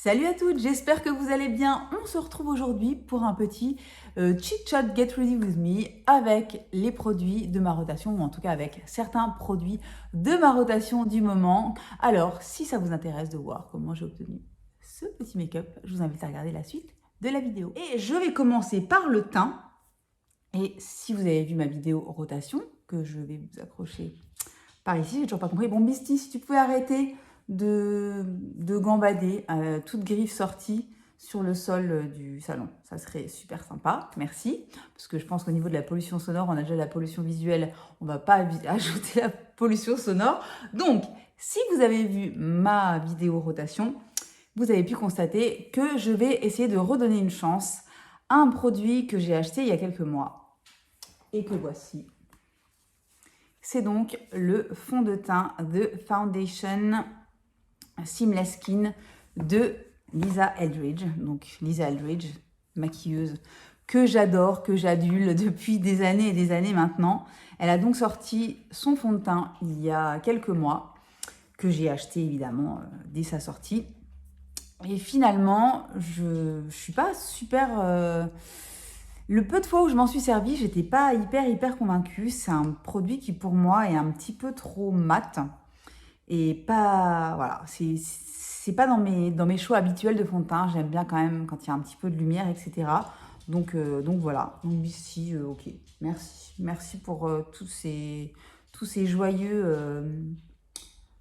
Salut à toutes, j'espère que vous allez bien. On se retrouve aujourd'hui pour un petit chit chat get ready with me avec les produits de ma rotation, ou en tout cas avec certains produits de ma rotation du moment. Alors, si ça vous intéresse de voir comment j'ai obtenu ce petit make-up, je vous invite à regarder la suite de la vidéo. Et je vais commencer par le teint. Et si vous avez vu ma vidéo rotation, que je vais vous accrocher par ici, j'ai toujours pas compris. Bon, Misty, si tu pouvais arrêter de gambader, toute griffe sortie sur le sol du salon. Ça serait super sympa, merci. Parce que je pense qu'au niveau de la pollution sonore, on a déjà la pollution visuelle, on va pas ajouter la pollution sonore. Donc, si vous avez vu ma vidéo rotation, vous avez pu constater que je vais essayer de redonner une chance à un produit que j'ai acheté il y a quelques mois et que voici. C'est donc le fond de teint de Foundation Seamless Skin de Lisa Eldridge. Donc Lisa Eldridge, maquilleuse que j'adore, que j'adule depuis des années et des années maintenant. Elle a donc sorti son fond de teint il y a quelques mois, que j'ai acheté évidemment dès sa sortie. Et finalement, je suis pas super... Le peu de fois où je m'en suis servie, j'étais pas hyper convaincue. C'est un produit qui pour moi est un petit peu trop mat. Et pas, voilà, c'est pas dans mes choix habituels de fond de teint. J'aime bien quand même quand il y a un petit peu de lumière, etc. Donc voilà. Donc ici, ok. Merci pour tous ces joyeux,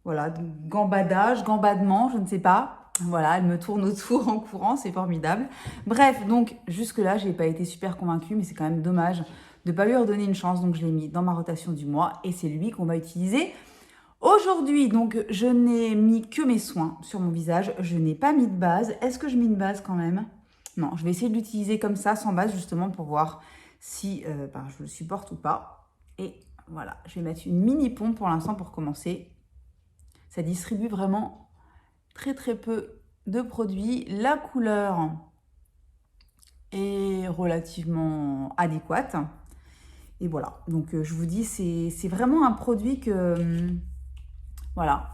voilà, gambadements, je ne sais pas. Voilà, elle me tourne autour en courant, c'est formidable. Bref, donc jusque-là, j'ai pas été super convaincue, mais c'est quand même dommage de pas lui redonner une chance. Donc je l'ai mis dans ma rotation du mois et c'est lui qu'on va utiliser aujourd'hui. Donc je n'ai mis que mes soins sur mon visage, je n'ai pas mis de base. Est-ce que je mets une base quand même? Non, je vais essayer de l'utiliser comme ça, sans base, justement pour voir si je le supporte ou pas. Et voilà, je vais mettre une mini pompe pour l'instant pour commencer. Ça distribue vraiment très peu de produits. La couleur est relativement adéquate. Et voilà, donc je vous dis, c'est vraiment un produit voilà,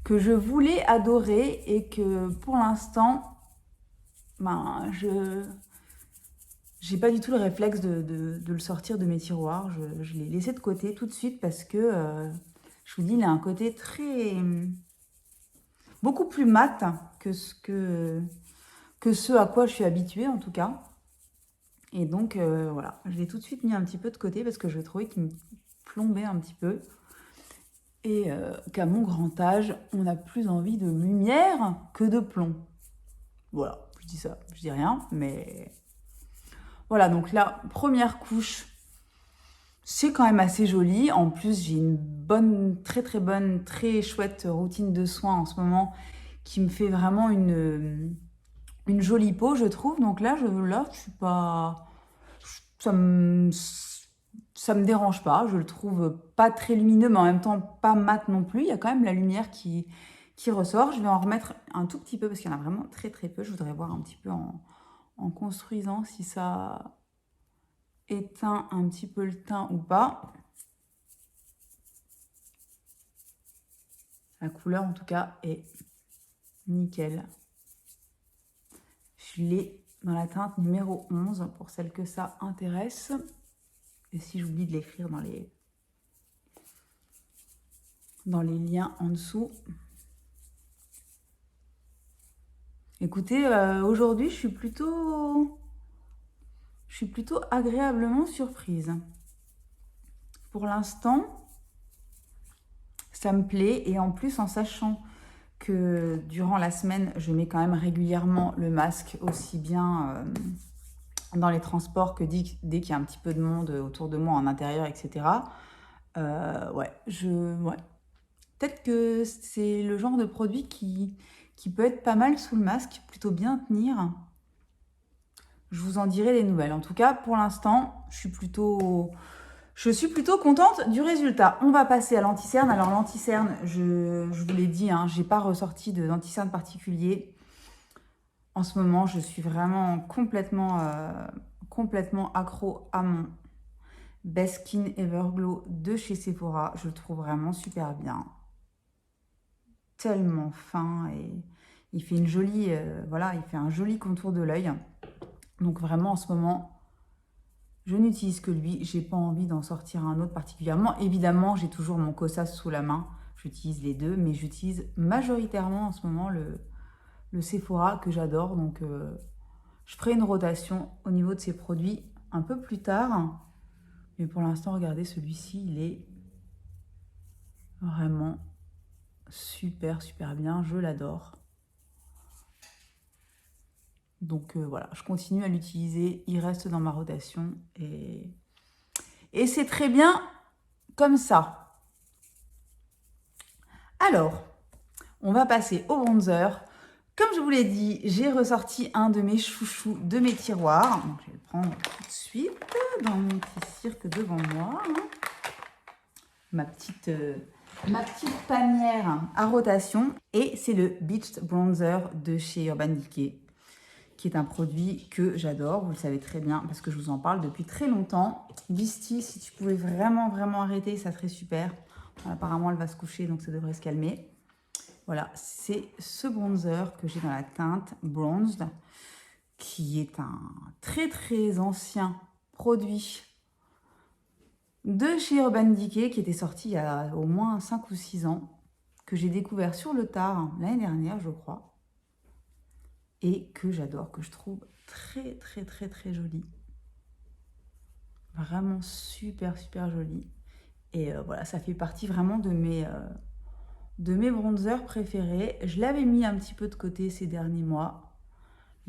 que je voulais adorer et que pour l'instant, je n'ai pas du tout le réflexe de le sortir de mes tiroirs. Je l'ai laissé de côté tout de suite parce que, je vous dis, il a un côté beaucoup plus mat que ce à quoi je suis habituée en tout cas. Et donc voilà, je l'ai tout de suite mis un petit peu de côté parce que je trouvais qu'il me plombait un petit peu. Et qu'à mon grand âge, on a plus envie de lumière que de plomb. Voilà, je dis ça, je dis rien, mais... Voilà, donc la première couche, c'est quand même assez joli. En plus, j'ai une bonne, très bonne, très chouette routine de soins en ce moment qui me fait vraiment une jolie peau, je trouve. Donc là, je suis pas... Ça me dérange pas. Je le trouve pas très lumineux, mais en même temps pas mat non plus. Il y a quand même la lumière qui ressort. Je vais en remettre un tout petit peu parce qu'il y en a vraiment très peu. Je voudrais voir un petit peu en construisant si ça éteint un petit peu le teint ou pas. La couleur en tout cas est nickel. Je l'ai dans la teinte numéro 11 pour celles que ça intéresse. Et si j'oublie de l'écrire dans les liens en dessous. Écoutez, aujourd'hui, je suis plutôt agréablement surprise. Pour l'instant, ça me plaît. Et en plus, en sachant que durant la semaine, je mets quand même régulièrement le masque, aussi bien dans les transports que dès qu'il y a un petit peu de monde autour de moi, en intérieur, etc. Ouais. Peut-être que c'est le genre de produit qui peut être pas mal sous le masque, plutôt bien tenir. Je vous en dirai des nouvelles. En tout cas, pour l'instant, je suis plutôt contente du résultat. On va passer à l'anti-cerne. Alors l'anti-cerne, je vous l'ai dit, hein, j'ai pas ressorti d'anti-cerne particulier. En ce moment, je suis vraiment complètement accro à mon Best Skin Everglow de chez Sephora. Je le trouve vraiment super bien. Tellement fin et Il fait une jolie, voilà, il fait un joli contour de l'œil. Donc vraiment en ce moment, je n'utilise que lui. J'ai pas envie d'en sortir un autre particulièrement. Évidemment, j'ai toujours mon Kosas sous la main. J'utilise les deux, mais j'utilise majoritairement en ce moment le Sephora que j'adore. Donc je ferai une rotation au niveau de ces produits un peu plus tard. Mais pour l'instant, regardez, celui-ci, il est vraiment super, super bien. Je l'adore. Donc voilà, je continue à l'utiliser. Il reste dans ma rotation. Et c'est très bien comme ça. Alors, on va passer au bronzer. Comme je vous l'ai dit, j'ai ressorti un de mes chouchous de mes tiroirs. Donc, je vais le prendre tout de suite dans mon petit cirque devant moi. Ma petite panière à rotation. Et c'est le Beach Bronzer de chez Urban Decay, qui est un produit que j'adore. Vous le savez très bien parce que je vous en parle depuis très longtemps. Disty, si tu pouvais vraiment arrêter, ça serait super. Apparemment, elle va se coucher, donc ça devrait se calmer. Voilà, c'est ce bronzer que j'ai dans la teinte Bronzed, qui est un très ancien produit de chez Urban Decay, qui était sorti il y a au moins 5 ou 6 ans, que j'ai découvert sur le tard l'année dernière, je crois, et que j'adore, que je trouve très joli. Vraiment super joli. Et voilà, ça fait partie vraiment de mes bronzers préférés. Je l'avais mis un petit peu de côté ces derniers mois.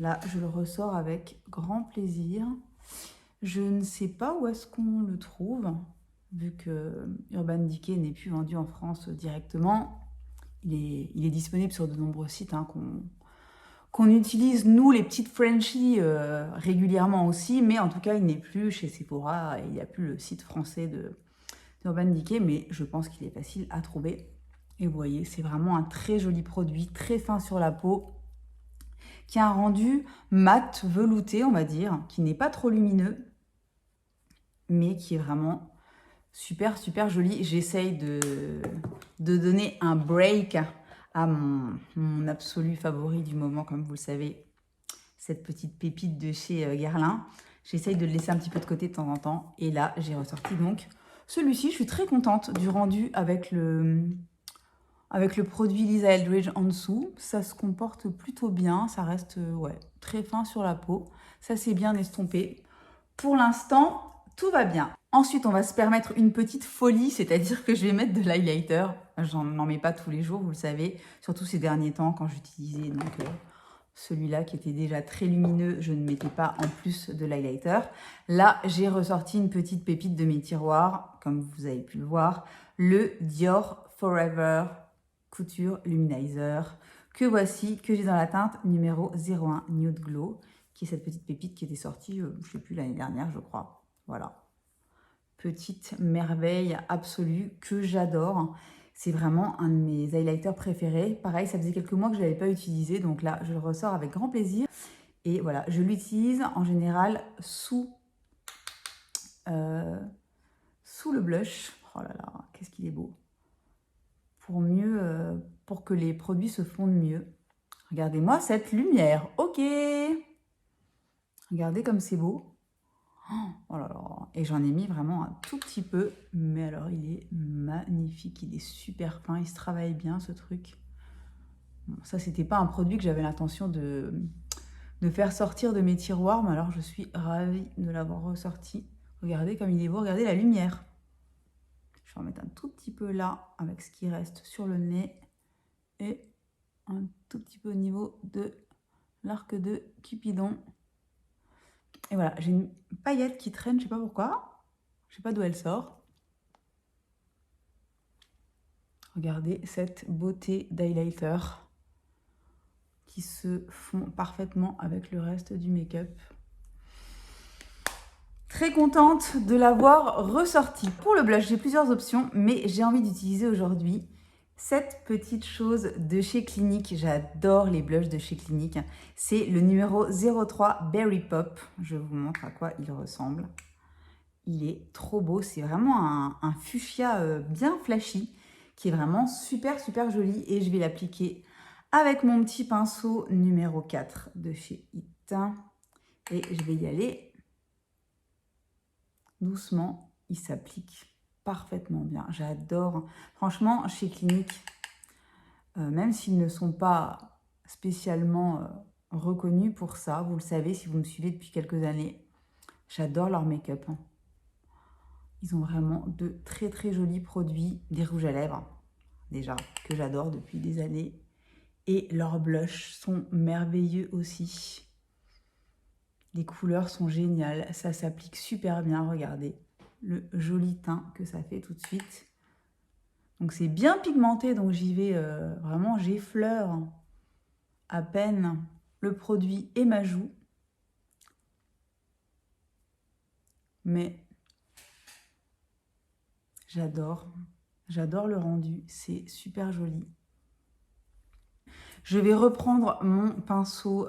Là, je le ressors avec grand plaisir. Je ne sais pas où est-ce qu'on le trouve, vu que Urban Decay n'est plus vendu en France directement. Il est disponible sur de nombreux sites qu'on utilise, nous, les petites Frenchies, régulièrement aussi. Mais en tout cas, il n'est plus chez Sephora et il n'y a plus le site français d'Urban Decay. Mais je pense qu'il est facile à trouver. Et vous voyez, c'est vraiment un très joli produit, très fin sur la peau, qui a un rendu mat, velouté, on va dire, qui n'est pas trop lumineux, mais qui est vraiment super joli. J'essaye de donner un break à mon absolu favori du moment, comme vous le savez, cette petite pépite de chez Guerlain. J'essaye de le laisser un petit peu de côté de temps en temps. Et là, j'ai ressorti donc celui-ci. Je suis très contente du rendu avec le produit Lisa Eldridge en dessous. Ça se comporte plutôt bien. Ça reste ouais, très fin sur la peau. Ça s'est bien estompé. Pour l'instant, tout va bien. Ensuite, on va se permettre une petite folie, c'est-à-dire que je vais mettre de l'highlighter. J'en mets pas tous les jours, vous le savez. Surtout ces derniers temps, quand j'utilisais celui-là qui était déjà très lumineux, je ne mettais pas en plus de l'highlighter. Là, j'ai ressorti une petite pépite de mes tiroirs, comme vous avez pu le voir. Le Dior Forever Couture Luminizer, que voici, que j'ai dans la teinte numéro 01 Nude Glow, qui est cette petite pépite qui était sortie, je ne sais plus, l'année dernière, je crois. Voilà. Petite merveille absolue que j'adore. C'est vraiment un de mes highlighters préférés. Pareil, ça faisait quelques mois que je ne l'avais pas utilisé, donc là, je le ressors avec grand plaisir. Et voilà, je l'utilise en général sous le blush. Oh là là, qu'est-ce qu'il est beau. Pour que les produits se fondent mieux. Regardez-moi cette lumière. Ok. Regardez comme c'est beau. Oh là là. Et j'en ai mis vraiment un tout petit peu. Mais alors, il est magnifique. Il est super fin. Il se travaille bien, ce truc. Bon, ça, c'était pas un produit que j'avais l'intention de faire sortir de mes tiroirs. Mais alors, je suis ravie de l'avoir ressorti. Regardez comme il est beau. Regardez la lumière. Je vais en mettre un tout petit peu là, avec ce qui reste sur le nez. Et un tout petit peu au niveau de l'arc de Cupidon. Et voilà, j'ai une paillette qui traîne, je sais pas pourquoi. Je sais pas d'où elle sort. Regardez cette beauté d'highlighter qui se fond parfaitement avec le reste du make-up. Très contente de l'avoir ressorti. Pour le blush, j'ai plusieurs options, mais j'ai envie d'utiliser aujourd'hui cette petite chose de chez Clinique. J'adore les blushs de chez Clinique. C'est le numéro 03 Berry Pop. Je vous montre à quoi il ressemble. Il est trop beau. C'est vraiment un fuchsia bien flashy qui est vraiment super joli. Et je vais l'appliquer avec mon petit pinceau numéro 4 de chez It. Et je vais y aller doucement. Il s'applique parfaitement bien. J'adore. Franchement, chez Clinique, même s'ils ne sont pas spécialement reconnus pour ça, vous le savez si vous me suivez depuis quelques années, j'adore leur make-up. Ils ont vraiment de très très jolis produits, des rouges à lèvres, déjà, que j'adore depuis des années. Et leurs blushs sont merveilleux aussi. Les couleurs sont géniales, ça s'applique super bien, regardez le joli teint que ça fait tout de suite. Donc c'est bien pigmenté, donc j'y vais vraiment, j'effleure à peine le produit et ma joue. Mais j'adore le rendu, c'est super joli. Je vais reprendre mon pinceau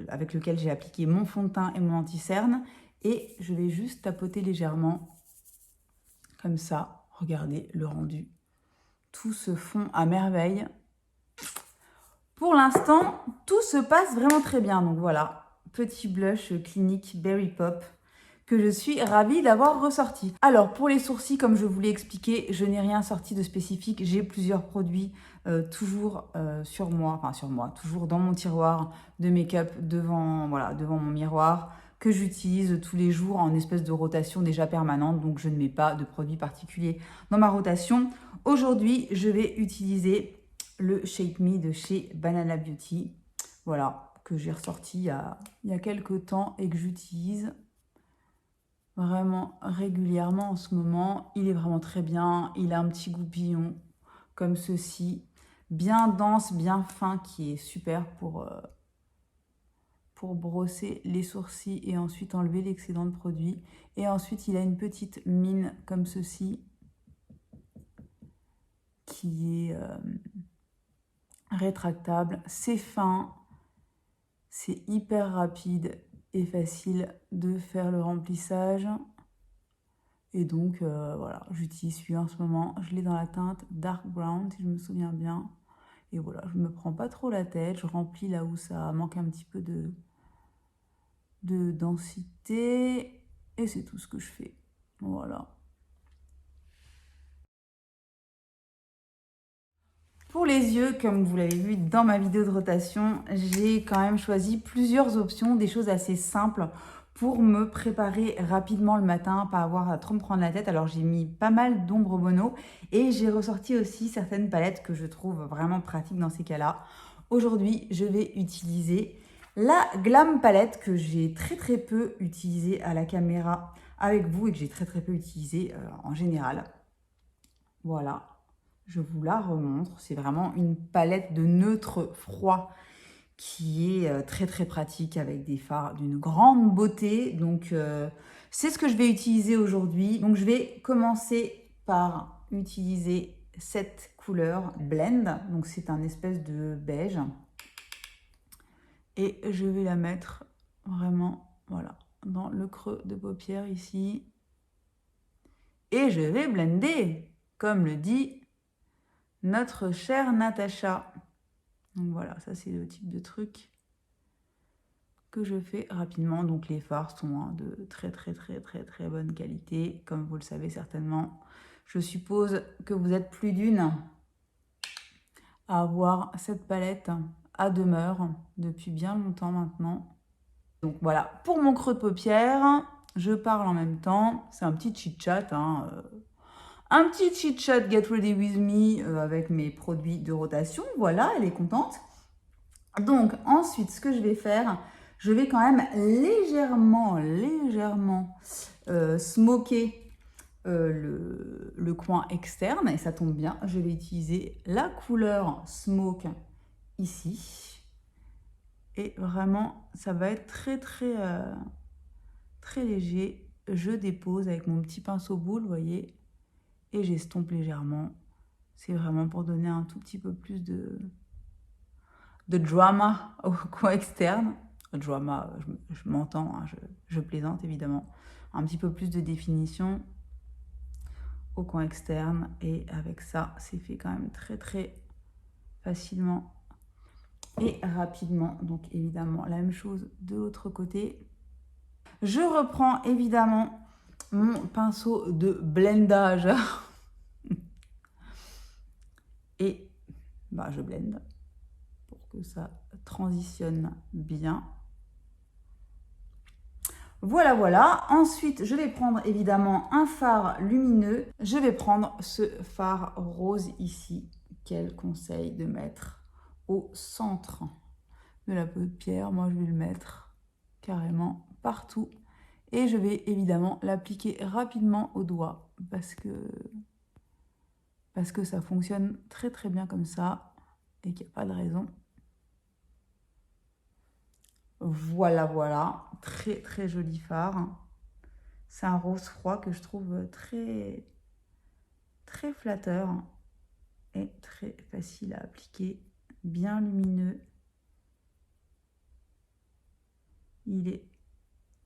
avec lequel j'ai appliqué mon fond de teint et mon anti-cerne et je vais juste tapoter légèrement comme ça. Regardez le rendu. Tout se fond à merveille. Pour l'instant, tout se passe vraiment très bien. Donc voilà, petit blush Clinique Berry Pop que je suis ravie d'avoir ressorti. Alors, pour les sourcils, comme je vous l'ai expliqué, je n'ai rien sorti de spécifique. J'ai plusieurs produits toujours sur moi, toujours dans mon tiroir de make-up devant mon miroir que j'utilise tous les jours en espèce de rotation déjà permanente. Donc, je ne mets pas de produits particuliers dans ma rotation. Aujourd'hui, je vais utiliser le Shape Me de chez Banana Beauty. Voilà, que j'ai ressorti il y a quelques temps et que j'utilise vraiment régulièrement en ce moment. Il est vraiment très bien. Il a un petit goupillon comme ceci, bien dense, bien fin, qui est super pour brosser les sourcils et ensuite enlever l'excédent de produit. Et ensuite, il a une petite mine comme ceci qui est rétractable. C'est fin, c'est hyper rapide et facile de faire le remplissage. Et donc, voilà, j'utilise celui-là en ce moment. Je l'ai dans la teinte Dark Brown, si je me souviens bien. Et voilà, je ne me prends pas trop la tête. Je remplis là où ça manque un petit peu de densité. Et c'est tout ce que je fais. Voilà. Pour les yeux, comme vous l'avez vu dans ma vidéo de rotation, j'ai quand même choisi plusieurs options, des choses assez simples pour me préparer rapidement le matin, pas avoir à trop me prendre la tête. Alors j'ai mis pas mal d'ombres mono et j'ai ressorti aussi certaines palettes que je trouve vraiment pratiques dans ces cas-là. Aujourd'hui, je vais utiliser la Glam palette que j'ai très peu utilisée à la caméra avec vous et que j'ai très peu utilisée en général. Voilà. Je vous la remontre. C'est vraiment une palette de neutre froid qui est très pratique avec des fards d'une grande beauté. Donc, c'est ce que je vais utiliser aujourd'hui. Donc, je vais commencer par utiliser cette couleur Blend. Donc, c'est un espèce de beige. Et je vais la mettre vraiment, voilà, dans le creux de paupière ici. Et je vais blender, comme le dit notre chère Natacha. Donc voilà, ça c'est le type de truc que je fais rapidement. Donc les fards sont de très bonne qualité, comme vous le savez certainement. Je suppose que vous êtes plus d'une à avoir cette palette à demeure depuis bien longtemps maintenant. Donc voilà, pour mon creux de paupière, je parle en même temps. C'est un petit chit-chat, un petit chit-chat Get Ready With Me avec mes produits de rotation. Voilà, elle est contente. Donc, ensuite, ce que je vais faire, je vais quand même légèrement smoker le coin externe. Et ça tombe bien, je vais utiliser la couleur Smoke ici. Et vraiment, ça va être très léger. Je dépose avec mon petit pinceau boule, vous voyez, et j'estompe légèrement. C'est vraiment pour donner un tout petit peu plus de drama au coin externe. Drama, je m'entends, hein, je plaisante évidemment. Un petit peu plus de définition au coin externe. Et avec ça, c'est fait quand même très facilement Et rapidement, donc évidemment, la même chose de l'autre côté. Je reprends évidemment mon pinceau de blendage. Et bah, je blende pour que ça transitionne bien. Voilà, voilà. Ensuite, je vais prendre évidemment un fard lumineux. Je vais prendre ce fard rose ici, qu'elle conseille de mettre au centre de la paupière. Moi, je vais le mettre carrément partout. Et je vais évidemment l'appliquer rapidement au doigt parce que ça fonctionne très très bien comme ça et qu'il n'y a pas de raison. Voilà, voilà. Très très joli fard. C'est un rose froid que je trouve très très flatteur et très facile à appliquer. Bien lumineux. Il est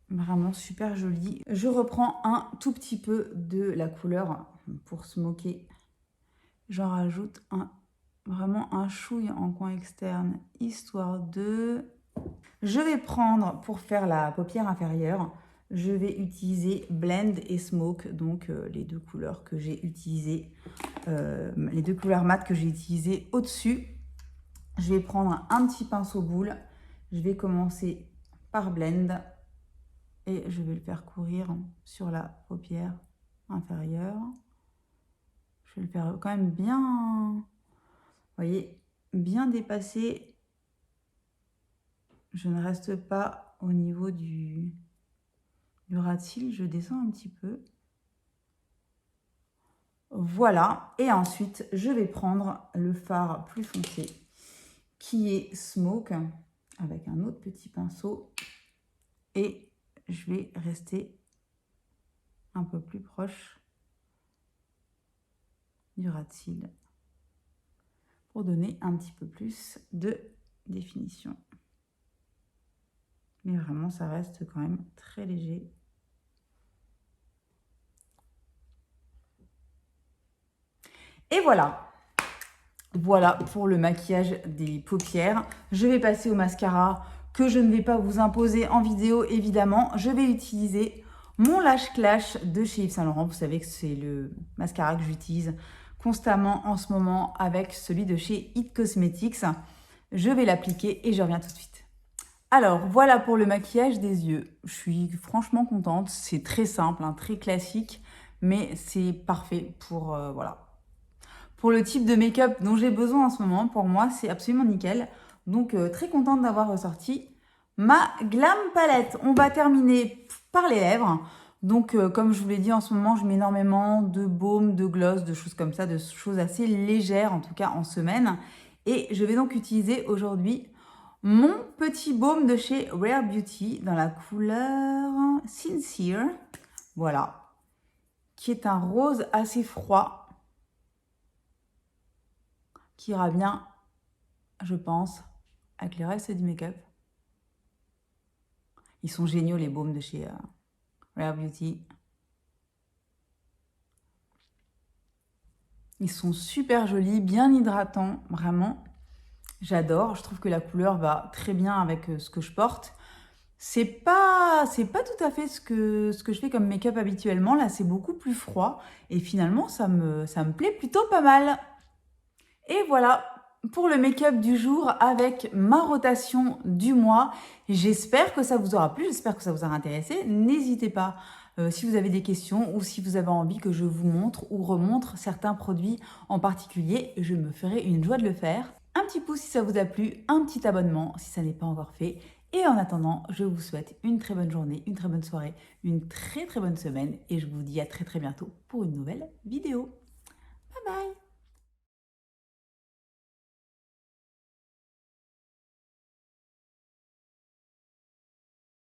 vraiment super joli. Je reprends un tout petit peu de la couleur pour smoker. J'en rajoute vraiment un chouille en coin externe, histoire de... Je vais prendre, pour faire la paupière inférieure, je vais utiliser Blend et Smoke, donc les deux couleurs que j'ai utilisées, les deux couleurs mat que j'ai utilisées au-dessus. Je vais prendre un petit pinceau boule. Je vais commencer par Blend et je vais le faire courir sur la paupière inférieure. Je vais le faire quand même bien, vous voyez, bien dépassé. Je ne reste pas au niveau du ras de cils, je descends un petit peu. Voilà, et ensuite, je vais prendre le fard plus foncé, qui est Smoke, avec un autre petit pinceau. Et je vais rester un peu plus proche du ras de cils pour donner un petit peu plus de définition. Mais vraiment, ça reste quand même très léger. Et voilà. Voilà pour le maquillage des paupières. Je vais passer au mascara que je ne vais pas vous imposer en vidéo, évidemment. Je vais utiliser mon Lash Clash de chez Yves Saint Laurent. Vous savez que c'est le mascara que j'utilise constamment en ce moment avec celui de chez It Cosmetics. Je vais l'appliquer et je reviens tout de suite. Alors, voilà pour le maquillage des yeux. Je suis franchement contente. C'est très simple, hein, très classique, mais c'est parfait pour, voilà, pour le type de make-up dont j'ai besoin en ce moment. Pour moi, c'est absolument nickel. Donc, très contente d'avoir ressorti ma Glam Palette. On va terminer par les lèvres. Donc, comme je vous l'ai dit, en ce moment, je mets énormément de baume, de gloss, de choses comme ça, de choses assez légères, en tout cas en semaine. Et je vais donc utiliser aujourd'hui mon petit baume de chez Rare Beauty dans la couleur Sincere. Voilà. Qui est un rose assez froid. Qui ira bien, je pense, avec le reste du make-up. Ils sont géniaux, les baumes de chez Rare Beauty. Ils sont super jolis, bien hydratants, vraiment. J'adore. Je trouve que la couleur va très bien avec ce que je porte. C'est pas tout à fait ce que je fais comme make-up habituellement. Là, c'est beaucoup plus froid. Et finalement, ça me plaît plutôt pas mal. Et voilà pour le make-up du jour avec ma rotation du mois. J'espère que ça vous aura plu, j'espère que ça vous aura intéressé. N'hésitez pas si vous avez des questions ou si vous avez envie que je vous montre ou remontre certains produits en particulier. Je me ferai une joie de le faire. Un petit pouce si ça vous a plu, un petit abonnement si ça n'est pas encore fait. Et en attendant, je vous souhaite une très bonne journée, une très bonne soirée, une très très bonne semaine. Et je vous dis à très très bientôt pour une nouvelle vidéo. Bye bye!